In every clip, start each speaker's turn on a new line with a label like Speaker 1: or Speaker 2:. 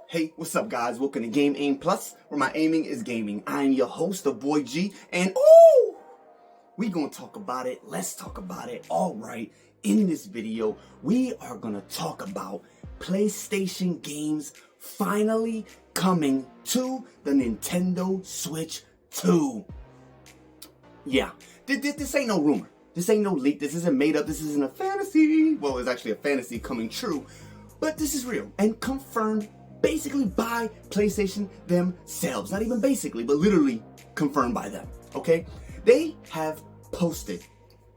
Speaker 1: Hey, what's up, guys? Welcome to Game Aim Plus, where my aiming is gaming. I am your host, the Boy G, and we gonna talk about it. Let's talk about it. All right, in this video, we are gonna talk about PlayStation games finally coming to the Nintendo Switch 2. Yeah, this ain't no rumor. This ain't no leak. This isn't made up. This isn't a fantasy. Well, it's actually a fantasy coming true. But this is real and confirmed basically by PlayStation themselves. Not even basically, but literally confirmed by them, okay? They have posted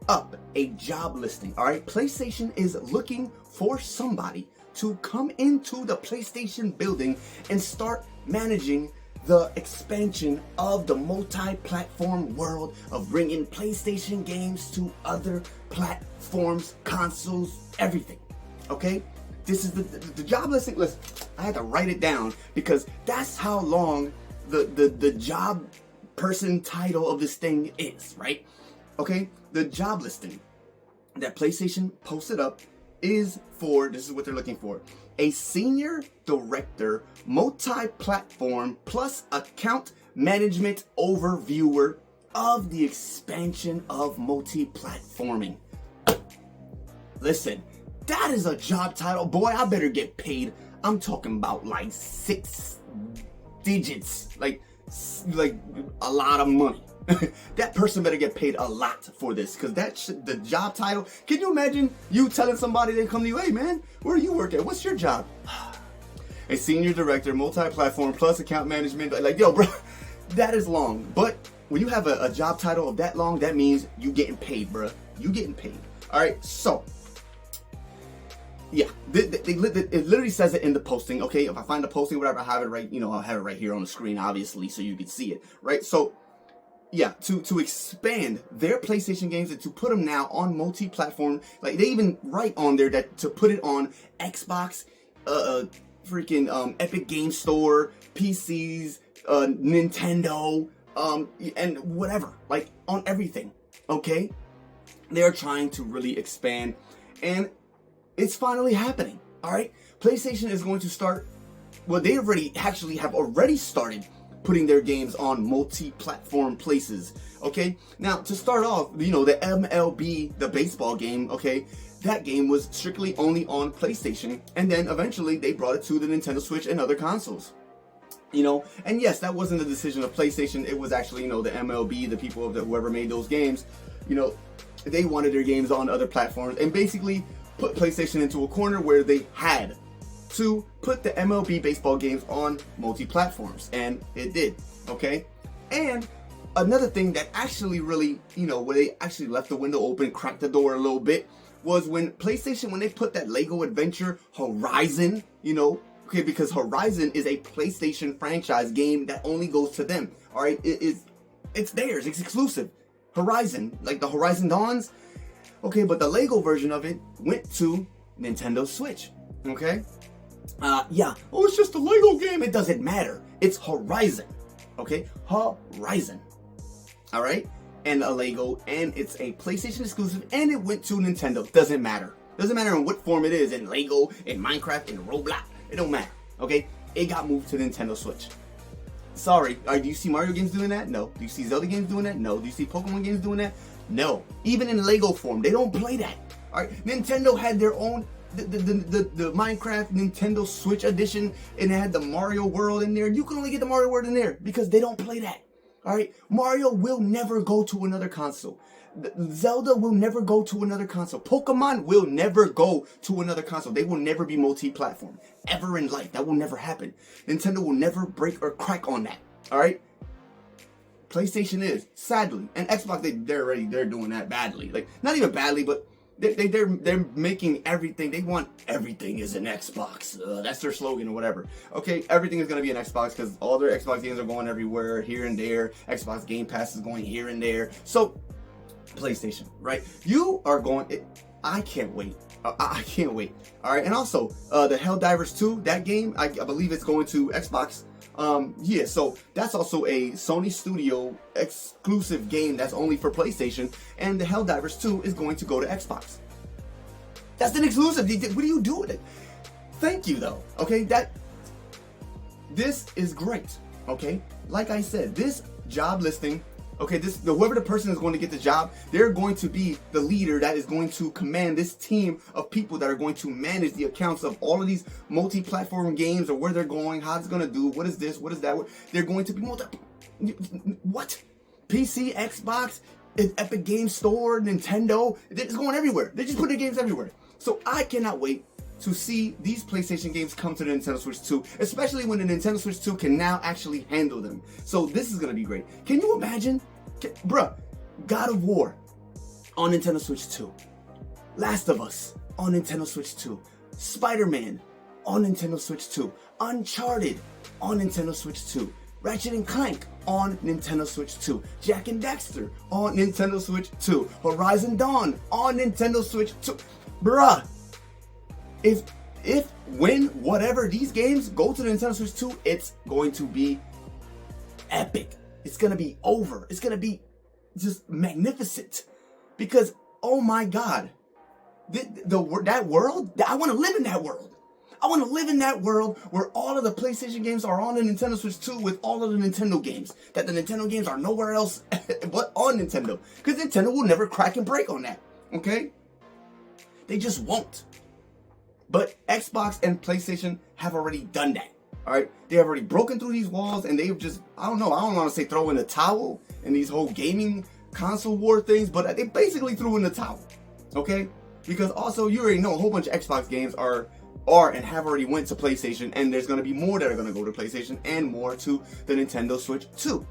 Speaker 1: up a job listing, all right? PlayStation is looking for somebody to come into the PlayStation building and start managing the expansion of the multi-platform world of bringing PlayStation games to other platforms, consoles, everything, okay? This is the job listing. Listen, I had to write it down because that's how long the job person title of this thing is, right? Okay, the job listing that PlayStation posted up is for, this is what they're looking for, a senior director, multi-platform plus account management overviewer of the expansion of multi-platforming. Listen, that is a job title. Boy, I better get paid. I'm talking about like 6 digits, like a lot of money. That person better get paid a lot for this, because the job title. Can you imagine you telling somebody, they come to you, hey man, where do you work at? What's your job? A senior director, multi-platform plus account management. Like, yo, bro, that is long. But when you have a job title of that long, that means you getting paid, bro. You getting paid. All right, so. Yeah, it literally says it in the posting, okay? If I find the posting, whatever, I have it right, I'll have it right here on the screen, obviously, so you can see it, right? So, yeah, to expand their PlayStation games and to put them now on multi-platform, like, they even write on there that to put it on Xbox, Epic Game Store, PCs, Nintendo, and whatever, like, on everything, okay? They're trying to really expand, and it's finally happening, all right? PlayStation is going to start, well, they have already started putting their games on multi-platform places, okay? Now, to start off, the MLB, the baseball game, okay? That game was strictly only on PlayStation, and then eventually they brought it to the Nintendo Switch and other consoles. And yes, that wasn't the decision of PlayStation. It was actually, the MLB, the people of whoever made those games, they wanted their games on other platforms, and basically put PlayStation into a corner where they had to put the MLB baseball games on multi-platforms, and it did, okay? And another thing that actually really, where they actually left the window open, cracked the door a little bit, was when PlayStation, when they put that Lego Adventure Horizon, okay, because Horizon is a PlayStation franchise game that only goes to them, all right? It's theirs, it's exclusive. Horizon, like the Horizon Dawns. Okay, but the Lego version of it went to Nintendo Switch, okay? Yeah, it's just a Lego game. It doesn't matter. It's Horizon, okay? Horizon, all right? And a Lego, and it's a PlayStation exclusive, and it went to Nintendo. Doesn't matter. Doesn't matter in what form it is, in Lego, in Minecraft, in Roblox. It don't matter, okay? It got moved to Nintendo Switch. Sorry, do you see Mario games doing that? No. Do you see Zelda games doing that? No. Do you see Pokemon games doing that? No. Even in Lego form, they don't play that. All right. Nintendo had their own the Minecraft Nintendo Switch edition, and it had the Mario World in there. You can only get the Mario World in there because they don't play that. All right. Mario will never go to another console. Zelda will never go to another console. Pokemon will never go to another console. They will never be multi-platform ever in life. That will never happen. Nintendo will never break or crack on that. All right. PlayStation is, sadly, and Xbox, they're doing that badly. Like, not even badly, but they're making everything. They want everything is an Xbox. That's their slogan or whatever. Okay, everything is gonna be an Xbox because all their Xbox games are going everywhere, here and there. Xbox Game Pass is going here and there. So, PlayStation, right? You are going. I can't wait. I can't wait. All right, and also the Helldivers 2, that game, I believe it's going to Xbox. Yeah, so that's also a Sony Studio exclusive game that's only for PlayStation, and the Helldivers 2 is going to go to Xbox. That's an exclusive. What do you do with it? thank you though. Okay, this is great. Okay, like I said, this job listing. Okay, whoever the person is going to get the job, they're going to be the leader that is going to command this team of people that are going to manage the accounts of all of these multi-platform games, or where they're going, how it's going to do, what is this, what is that. They're going to be what? PC, Xbox, Epic Games Store, Nintendo. It's going everywhere. They just put their games everywhere. So I cannot wait to see these PlayStation games come to the Nintendo Switch 2, especially when the Nintendo Switch 2 can now actually handle them. So this is going to be great. Can you imagine? Bruh, God of War on Nintendo Switch 2. Last of Us on Nintendo Switch 2. Spider-Man on Nintendo Switch 2. Uncharted on Nintendo Switch 2. Ratchet & Clank on Nintendo Switch 2. Jak and Daxter on Nintendo Switch 2. Horizon Dawn on Nintendo Switch 2. Bruh. When, whatever these games go to the Nintendo Switch 2, it's going to be epic. It's going to be over. It's going to be just magnificent. Because, oh my God, that world, I want to live in that world. I want to live in that world where all of the PlayStation games are on the Nintendo Switch 2 with all of the Nintendo games. That the Nintendo games are nowhere else but on Nintendo. Because Nintendo will never crack and break on that. Okay? They just won't. But Xbox and PlayStation have already done that. All right, they have already broken through these walls, and they've just, I don't want to say throw in the towel in these whole gaming console war things, but they basically threw in the towel. Okay, because also you already know a whole bunch of Xbox games are and have already went to PlayStation, and there's going to be more that are going to go to PlayStation and more to the Nintendo Switch 2.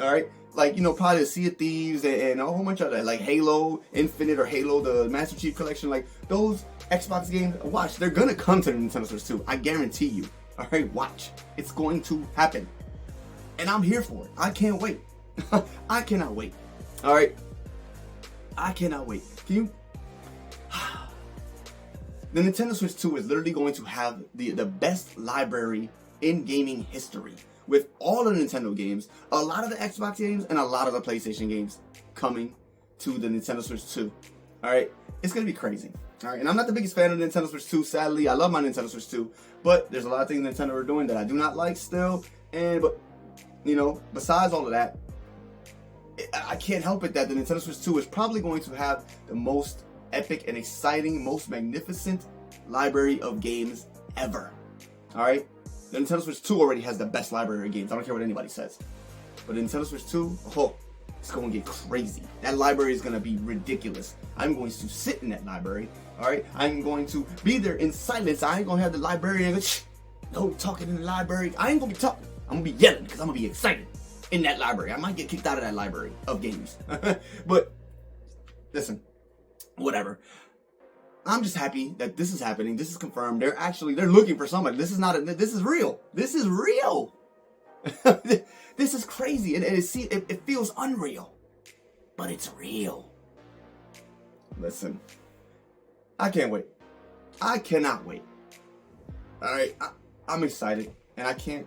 Speaker 1: All right, like, probably the Sea of Thieves and a whole bunch of that, like Halo Infinite or Halo the Master Chief Collection, like those Xbox games, watch, they're going to come to the Nintendo Switch 2. I guarantee you. All right, watch. It's going to happen. And I'm here for it. I can't wait. I cannot wait. All right. I cannot wait. Can you? The Nintendo Switch 2 is literally going to have the best library in gaming history, with all of the Nintendo games, a lot of the Xbox games, and a lot of the PlayStation games coming to the Nintendo Switch 2. All right. It's going to be crazy. All right, and I'm not the biggest fan of the Nintendo Switch 2, sadly. I love my Nintendo Switch 2, but there's a lot of things Nintendo are doing that I do not like still. But besides all of that, I can't help it that the Nintendo Switch 2 is probably going to have the most epic and exciting, most magnificent library of games ever. All right, the Nintendo Switch 2 already has the best library of games. I don't care what anybody says. But the Nintendo Switch 2, it's going to get crazy. That library is going to be ridiculous. I'm going to sit in that library. All right, I'm going to be there in silence. I ain't going to have the librarian go, no talking in the library. I ain't going to be talking. I'm going to be yelling because I'm going to be excited in that library. I might get kicked out of that library of games. But listen, whatever. I'm just happy that this is happening. This is confirmed. They're looking for somebody. This is real. This is real. This is crazy, and it feels unreal, but it's real. Listen, I can't wait. I cannot wait. All right, I'm excited, and I can't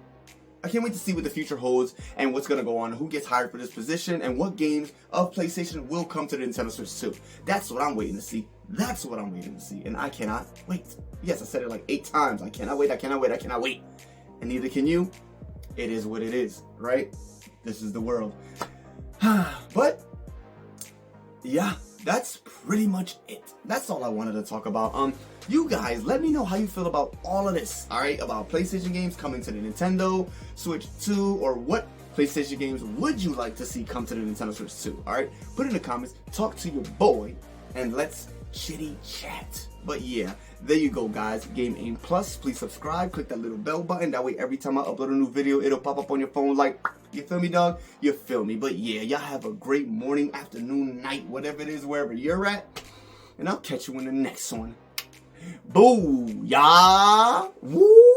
Speaker 1: wait to see what the future holds and what's gonna go on, who gets hired for this position, and what games of PlayStation will come to the Nintendo Switch 2. That's what I'm waiting to see. That's what I'm waiting to see, and I cannot wait. Yes, I said it like 8 times. I cannot wait. I cannot wait. I cannot wait. And neither can you. It is what it is, right? This is the world. But yeah, that's pretty much it. That's all I wanted to talk about. You guys, let me know how you feel about all of this, all right? About PlayStation games coming to the Nintendo Switch 2, or what PlayStation games would you like to see come to the Nintendo Switch 2, all right? Put in the comments, talk to your boy, and let's chitty chat. But yeah, there you go, guys. Game Aim Plus. Please subscribe. Click that little bell button. That way, every time I upload a new video, it'll pop up on your phone like, you feel me, dog? You feel me? But yeah, y'all have a great morning, afternoon, night, whatever it is, wherever you're at. And I'll catch you in the next one. Booyah! Woo!